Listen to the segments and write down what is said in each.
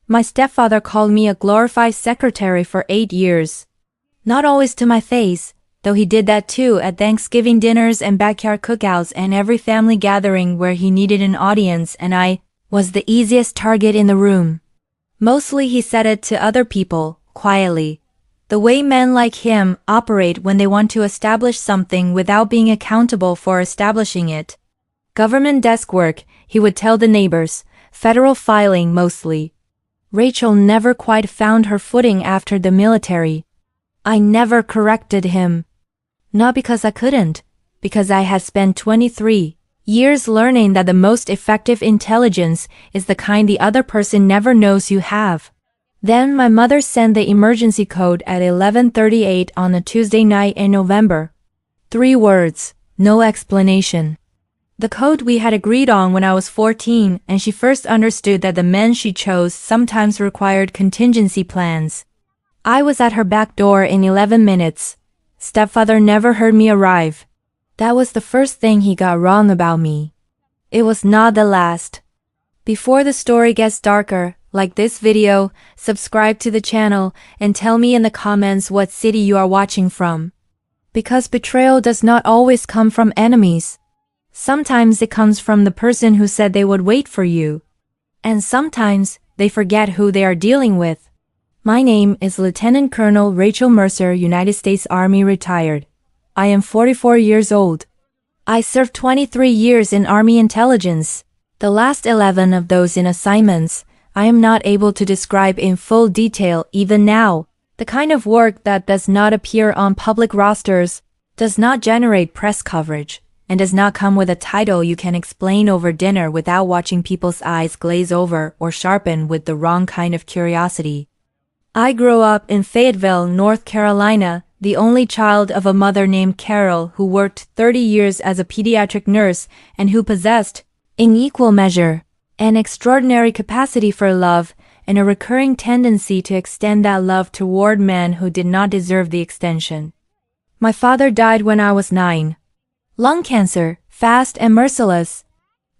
My stepfather called me a glorified secretary for 8 years. Not always to my face, though he did that too at Thanksgiving dinners and backyard cookouts and every family gathering where he needed an audience, and I was the easiest target in the room. Mostly he said it to other people, quietly. The way men like him operate when they want to establish something without being accountable for establishing it. Government desk work, he would tell the neighbors, federal filing mostly. Rachel never quite found her footing after the military. I never corrected him. Not because I couldn't, because I had spent 23 years learning that the most effective intelligence is the kind the other person never knows you have. Then my mother sent the emergency code at 11:38 on a Tuesday night in November. 3 words, no explanation. The code we had agreed on when I was 14, and she first understood that the men she chose sometimes required contingency plans. I was at her back door in 11 minutes. Stepfather never heard me arrive. That was the first thing he got wrong about me. It was not the last. Before the story gets darker, like this video, subscribe to the channel, and tell me in the comments what city you are watching from. Because betrayal does not always come from enemies. Sometimes it comes from the person who said they would wait for you. And sometimes they forget who they are dealing with. My name is Lieutenant Colonel Rachel Mercer, United States Army retired. I am 44 years old. I served 23 years in Army intelligence. The last 11 of those in assignments, I am not able to describe in full detail even now. The kind of work that does not appear on public rosters, does not generate press coverage, and does not come with a title you can explain over dinner without watching people's eyes glaze over or sharpen with the wrong kind of curiosity. I grew up in Fayetteville, North Carolina, the only child of a mother named Carol who worked 30 years as a pediatric nurse and who possessed, in equal measure, an extraordinary capacity for love and a recurring tendency to extend that love toward men who did not deserve the extension. My father died when I was 9. Lung cancer, fast and merciless.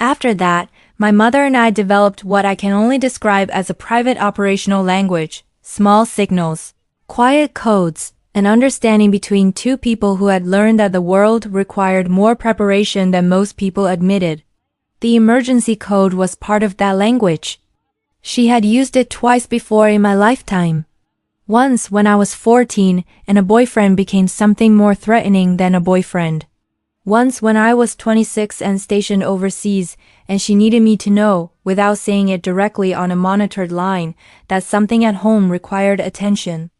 After that, my mother and I developed what I can only describe as a private operational language, small signals, quiet codes, an understanding between two people who had learned that the world required more preparation than most people admitted. The emergency code was part of that language. She had used it twice before in my lifetime. Once when I was 14 and a boyfriend became something more threatening than a boyfriend. Once when I was 26 and stationed overseas, and she needed me to know, without saying it directly on a monitored line, that something at home required attention.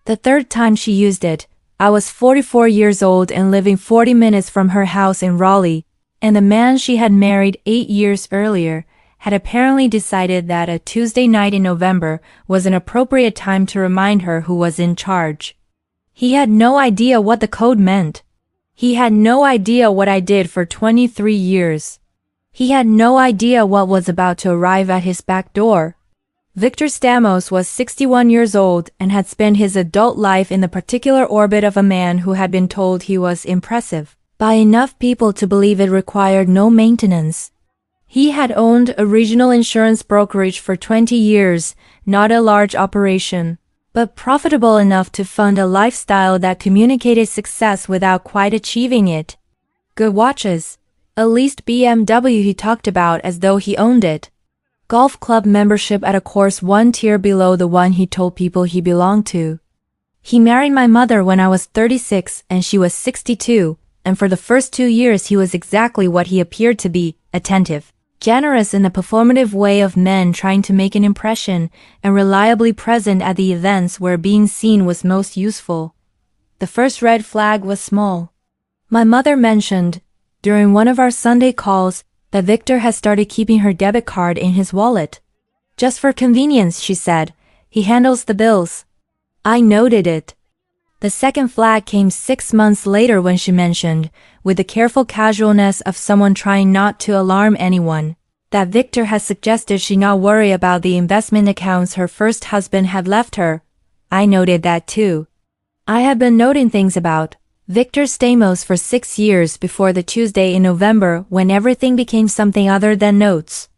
The third time she used it, I was 44 years old and living 40 minutes from her house in Raleigh, and the man she had married 8 years earlier had apparently decided that a Tuesday night in November was an appropriate time to remind her who was in charge. He had no idea what the code meant. He had no idea what I did for 23 years. He had no idea what was about to arrive at his back door. Victor Stamos was 61 years old and had spent his adult life in the particular orbit of a man who had been told he was impressive by enough people to believe it required no maintenance. He had owned a regional insurance brokerage for 20 years, not a large operation, but profitable enough to fund a lifestyle that communicated success without quite achieving it. Good watches, a leased BMW he talked about as though he owned it. Golf club membership at a course 1 tier below the one he told people he belonged to. He married my mother when I was 36 and she was 62, and for the first 2 years he was exactly what he appeared to be, attentive, generous in the performative way of men trying to make an impression, and reliably present at the events where being seen was most useful. The first red flag was small. My mother mentioned, during one of our Sunday calls, that Victor had started keeping her debit card in his wallet. Just for convenience, she said. He handles the bills. I noted it. The second flag came 6 months later when she mentioned, with the careful casualness of someone trying not to alarm anyone, that Victor had suggested she not worry about the investment accounts her first husband had left her. I noted that too. I had been noting things about Victor Stamos for 6 years before the Tuesday in November when everything became something other than notes.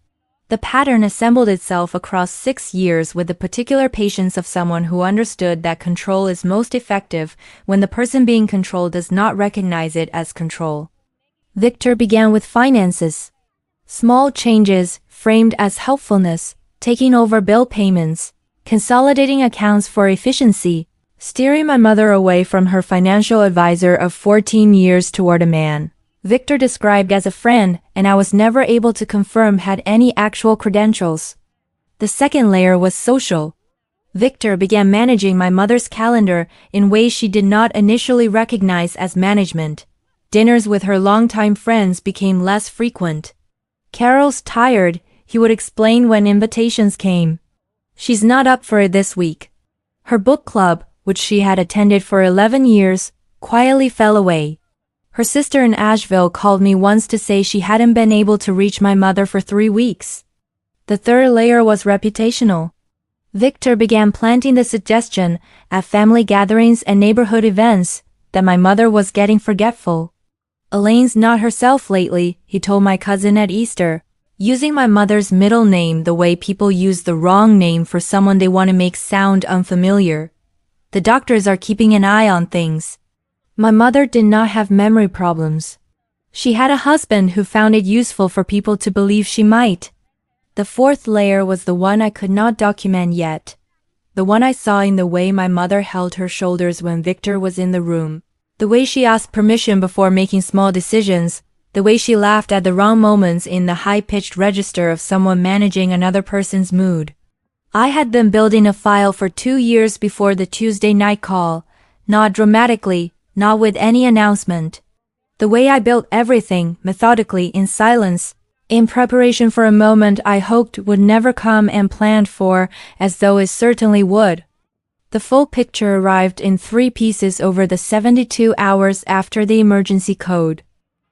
The pattern assembled itself across 6 years with the particular patience of someone who understood that control is most effective when the person being controlled does not recognize it as control. Victor began with finances. Small changes, framed as helpfulness, taking over bill payments, consolidating accounts for efficiency, steering my mother away from her financial advisor of 14 years toward a man Victor described as a friend, and I was never able to confirm had any actual credentials. The second layer was social. Victor began managing my mother's calendar in ways she did not initially recognize as management. Dinners with her longtime friends became less frequent. "Carol's tired," he would explain when invitations came. "She's not up for it this week." Her book club, which she had attended for 11 years, quietly fell away. Her sister in Asheville called me once to say she hadn't been able to reach my mother for 3 weeks. The third layer was reputational. Victor began planting the suggestion at family gatherings and neighborhood events that my mother was getting forgetful. "Elaine's not herself lately," he told my cousin at Easter, using my mother's middle name the way people use the wrong name for someone they want to make sound unfamiliar. "The doctors are keeping an eye on things." My mother did not have memory problems. She had a husband who found it useful for people to believe she might. The fourth layer was the one I could not document yet. The one I saw in the way my mother held her shoulders when Victor was in the room. The way she asked permission before making small decisions. The way she laughed at the wrong moments in the high-pitched register of someone managing another person's mood. I had been building a file for 2 years before the Tuesday night call, not dramatically, not with any announcement. The way I built everything, methodically, in silence, in preparation for a moment I hoped would never come and planned for, as though it certainly would. The full picture arrived in 3 pieces over the 72 hours after the emergency code.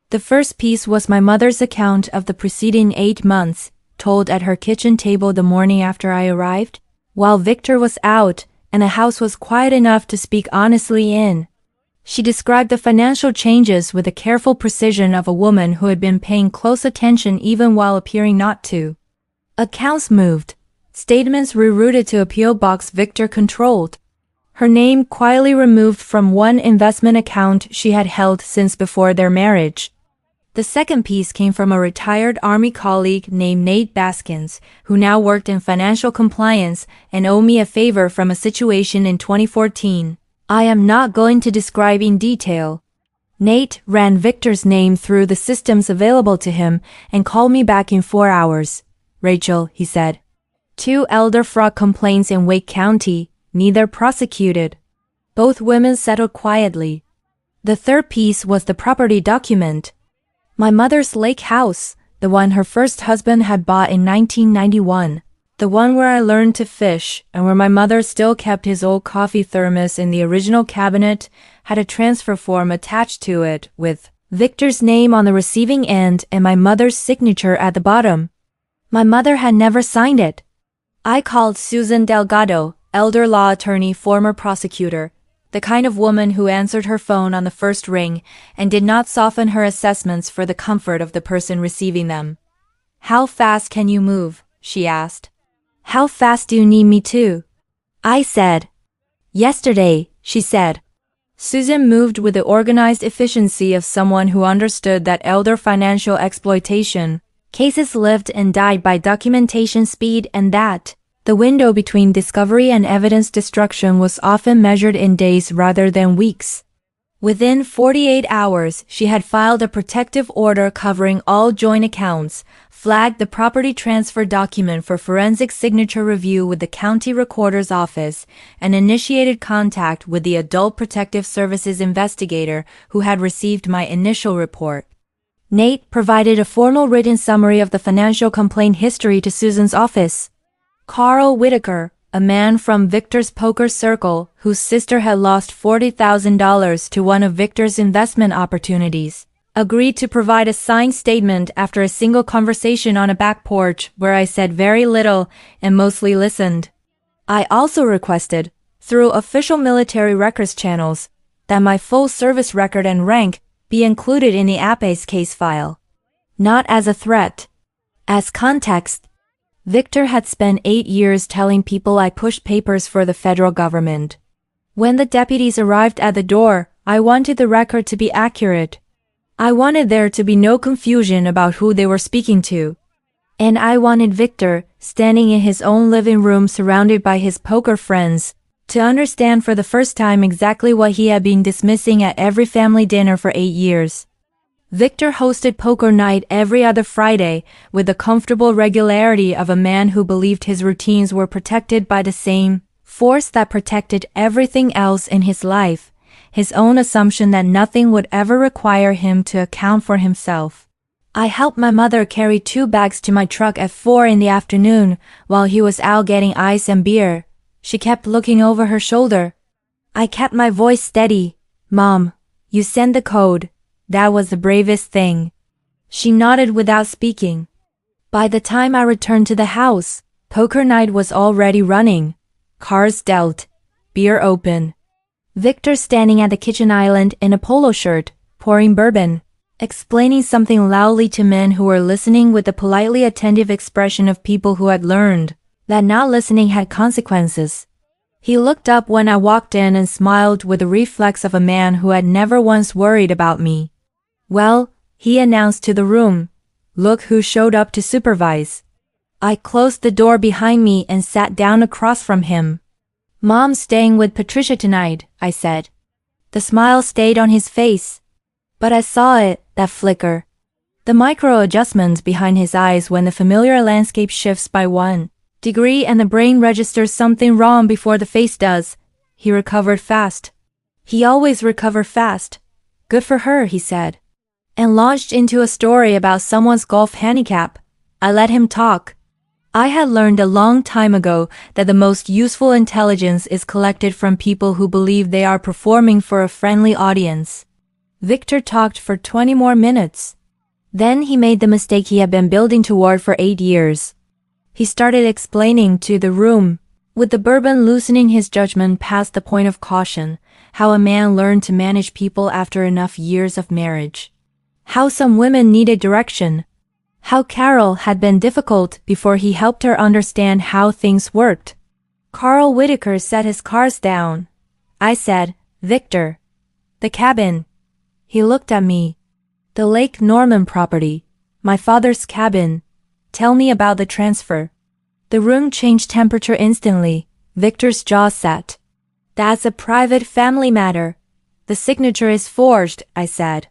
The first piece was my mother's account of the preceding 8 months, told at her kitchen table the morning after I arrived, while Victor was out and the house was quiet enough to speak honestly in. She described the financial changes with the careful precision of a woman who had been paying close attention even while appearing not to. Accounts moved, statements rerouted to a P.O. box Victor controlled. Her name quietly removed from one investment account she had held since before their marriage. The second piece came from a retired Army colleague named Nate Baskins, who now worked in financial compliance and owed me a favor from a situation in 2014. I am not going to describe in detail. Nate ran Victor's name through the systems available to him and called me back in 4 hours. "Rachel," he said. 2 elder fraud complaints in Wake County, neither prosecuted. Both women settled quietly. The third piece was the property document. My mother's lake house, the one her first husband had bought in 1991. The one where I learned to fish and where my mother still kept his old coffee thermos in the original cabinet, had a transfer form attached to it with Victor's name on the receiving end and my mother's signature at the bottom. My mother had never signed it. I called Susan Delgado, elder law attorney, former prosecutor, the kind of woman who answered her phone on the first ring and did not soften her assessments for the comfort of the person receiving them. "How fast can you move?" she asked. "How fast do you need me to?" I said. "Yesterday," she said. Susan moved with the organized efficiency of someone who understood that elder financial exploitation cases lived and died by documentation speed, and that the window between discovery and evidence destruction was often measured in days rather than weeks. Within 48 hours, she had filed a protective order covering all joint accounts, flagged the property transfer document for forensic signature review with the county recorder's office, and initiated contact with the Adult Protective Services investigator who had received my initial report. Nate provided a formal written summary of the financial complaint history to Susan's office. Carl Whitaker, a man from Victor's poker circle whose sister had lost $40,000 to one of Victor's investment opportunities, agreed to provide a signed statement after a single conversation on a back porch where I said very little and mostly listened. I also requested, through official military records channels, that my full service record and rank be included in the APE's case file. Not as a threat. As context. Victor had spent 8 years telling people I pushed papers for the federal government. When the deputies arrived at the door, I wanted the record to be accurate. I wanted there to be no confusion about who they were speaking to. And I wanted Victor, standing in his own living room surrounded by his poker friends, to understand for the first time exactly what he had been dismissing at every family dinner for 8 years. Victor hosted poker night every other Friday with the comfortable regularity of a man who believed his routines were protected by the same force that protected everything else in his life, his own assumption that nothing would ever require him to account for himself. I helped my mother carry 2 bags to my truck at 4 in the afternoon while he was out getting ice and beer. She kept looking over her shoulder. I kept my voice steady. Mom, you sent the code. That was the bravest thing. She nodded without speaking. By the time I returned to the house, poker night was already running. Cards dealt. Beer open. Victor standing at the kitchen island in a polo shirt, pouring bourbon, explaining something loudly to men who were listening with the politely attentive expression of people who had learned that not listening had consequences. He looked up when I walked in and smiled with the reflex of a man who had never once worried about me. Well, he announced to the room, look who showed up to supervise. I closed the door behind me and sat down across from him. Mom's staying with Patricia tonight, I said. The smile stayed on his face. But I saw it, that flicker. The micro-adjustments behind his eyes when the familiar landscape shifts by 1 degree and the brain registers something wrong before the face does. He recovered fast. He always recovered fast. Good for her, he said. And launched into a story about someone's golf handicap. I let him talk. I had learned a long time ago that the most useful intelligence is collected from people who believe they are performing for a friendly audience. Victor talked for 20 more minutes. Then he made the mistake he had been building toward for 8 years. He started explaining to the room, with the bourbon loosening his judgment past the point of caution, how a man learned to manage people after enough years of marriage. How some women needed direction. How Carol had been difficult before he helped her understand how things worked. Carl Whitaker set his cards down. I said, Victor. The cabin. He looked at me. The Lake Norman property. My father's cabin. Tell me about the transfer. The room changed temperature instantly. Victor's jaw set. That's a private family matter. The signature is forged, I said.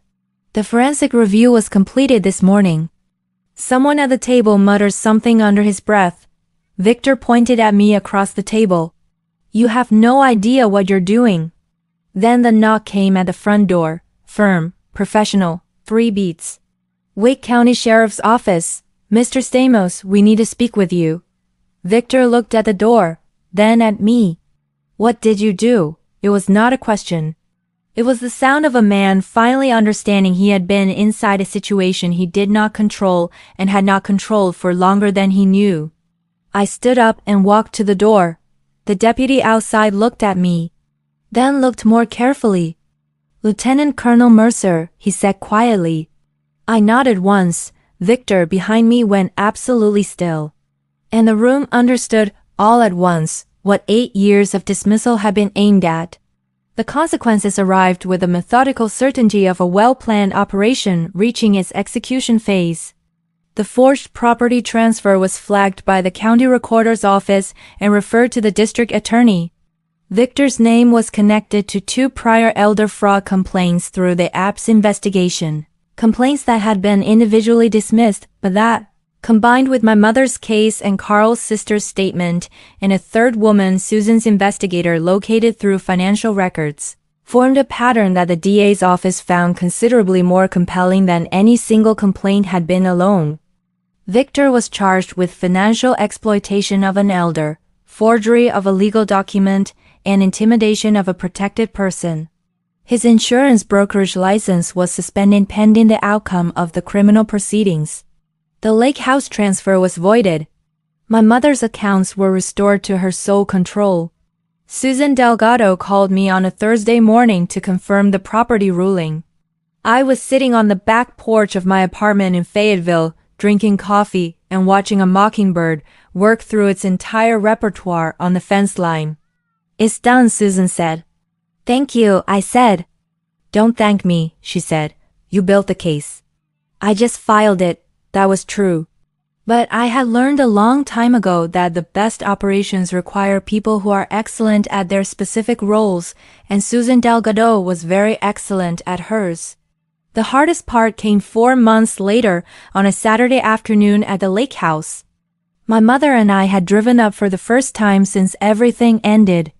The forensic review was completed this morning. Someone at the table muttered something under his breath. Victor pointed at me across the table. You have no idea what you're doing. Then the knock came at the front door. Firm, professional, 3 beats. Wake County Sheriff's Office. Mr. Stamos, we need to speak with you. Victor looked at the door, then at me. What did you do? It was not a question. It was the sound of a man finally understanding he had been inside a situation he did not control and had not controlled for longer than he knew. I stood up and walked to the door. The deputy outside looked at me, then looked more carefully. Lieutenant Colonel Mercer, he said quietly. I nodded once. Victor behind me went absolutely still. And the room understood all at once what 8 years of dismissal had been aimed at. The consequences arrived with the methodical certainty of a well-planned operation reaching its execution phase. The forged property transfer was flagged by the county recorder's office and referred to the district attorney. Victor's name was connected to 2 prior elder fraud complaints through the app's investigation. Complaints that had been individually dismissed, but that, combined with my mother's case and Carl's sister's statement and a third woman, Susan's investigator located through financial records, formed a pattern that the DA's office found considerably more compelling than any single complaint had been alone. Victor was charged with financial exploitation of an elder, forgery of a legal document, and intimidation of a protected person. His insurance brokerage license was suspended pending the outcome of the criminal proceedings. The lake house transfer was voided. My mother's accounts were restored to her sole control. Susan Delgado called me on a Thursday morning to confirm the property ruling. I was sitting on the back porch of my apartment in Fayetteville, drinking coffee and watching a mockingbird worked through its entire repertoire on the fence line. "It's done," Susan said. "Thank you," I said. "Don't thank me," she said. "You built the case." "I just filed it." That was true. But I had learned a long time ago that the best operations require people who are excellent at their specific roles, and Susan Delgado was very excellent at hers. The hardest part came 4 months later on a Saturday afternoon at the lake house. My mother and I had driven up for the first time since everything ended.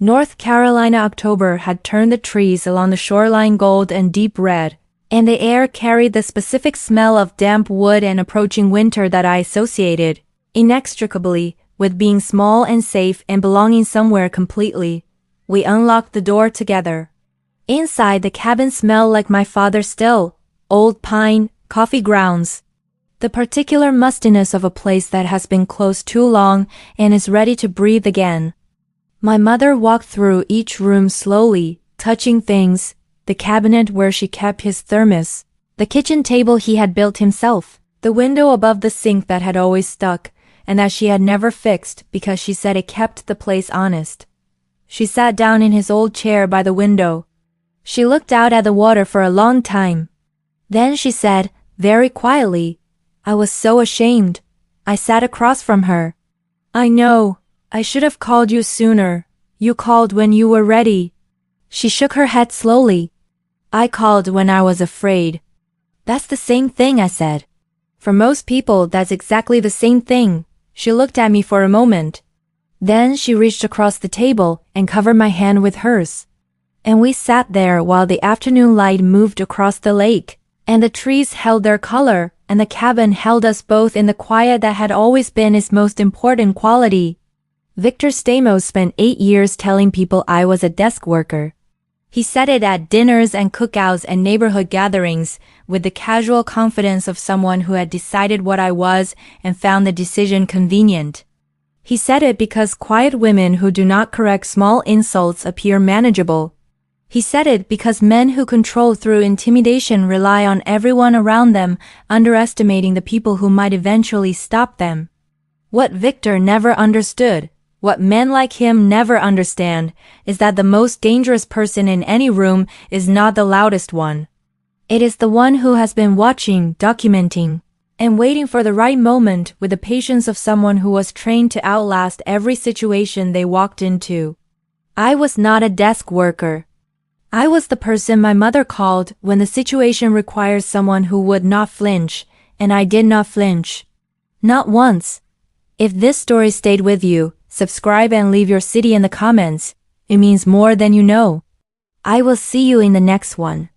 North Carolina October had turned the trees along the shoreline gold and deep red, and the air carried the specific smell of damp wood and approaching winter that I associated, inextricably, with being small and safe and belonging somewhere completely. We unlocked the door together. Inside, the cabin smelled like my father still, old pine, coffee grounds. The particular mustiness of a place that has been closed too long and is ready to breathe again. My mother walked through each room slowly, touching things, the cabinet where she kept his thermos, the kitchen table he had built himself, the window above the sink that had always stuck, and that she had never fixed because she said it kept the place honest. She sat down in his old chair by the window. She looked out at the water for a long time. Then she said, very quietly, "I was so ashamed." I sat across from her. "I know. I should have called you sooner. You called when you were ready." She shook her head slowly. "I called when I was afraid." "That's the same thing," I said. "For most people, that's exactly the same thing." She looked at me for a moment. Then she reached across the table and covered my hand with hers. And we sat there while the afternoon light moved across the lake, and the trees held their color, and the cabin held us both in the quiet that had always been its most important quality. Victor Stamos spent 8 years telling people I was a desk worker. He said it at dinners and cookouts and neighborhood gatherings with the casual confidence of someone who had decided what I was and found the decision convenient. He said it because quiet women who do not correct small insults appear manageable. He said it because men who control through intimidation rely on everyone around them, underestimating the people who might eventually stop them. What Victor never understood, what men like him never understand, is that the most dangerous person in any room is not the loudest one. It is the one who has been watching, documenting, and waiting for the right moment with the patience of someone who was trained to outlast every situation they walked into. I was not a desk worker. I was the person my mother called when the situation requires someone who would not flinch, and I did not flinch. Not once. If this story stayed with you, subscribe and leave your city in the comments. It means more than you know. I will see you in the next one.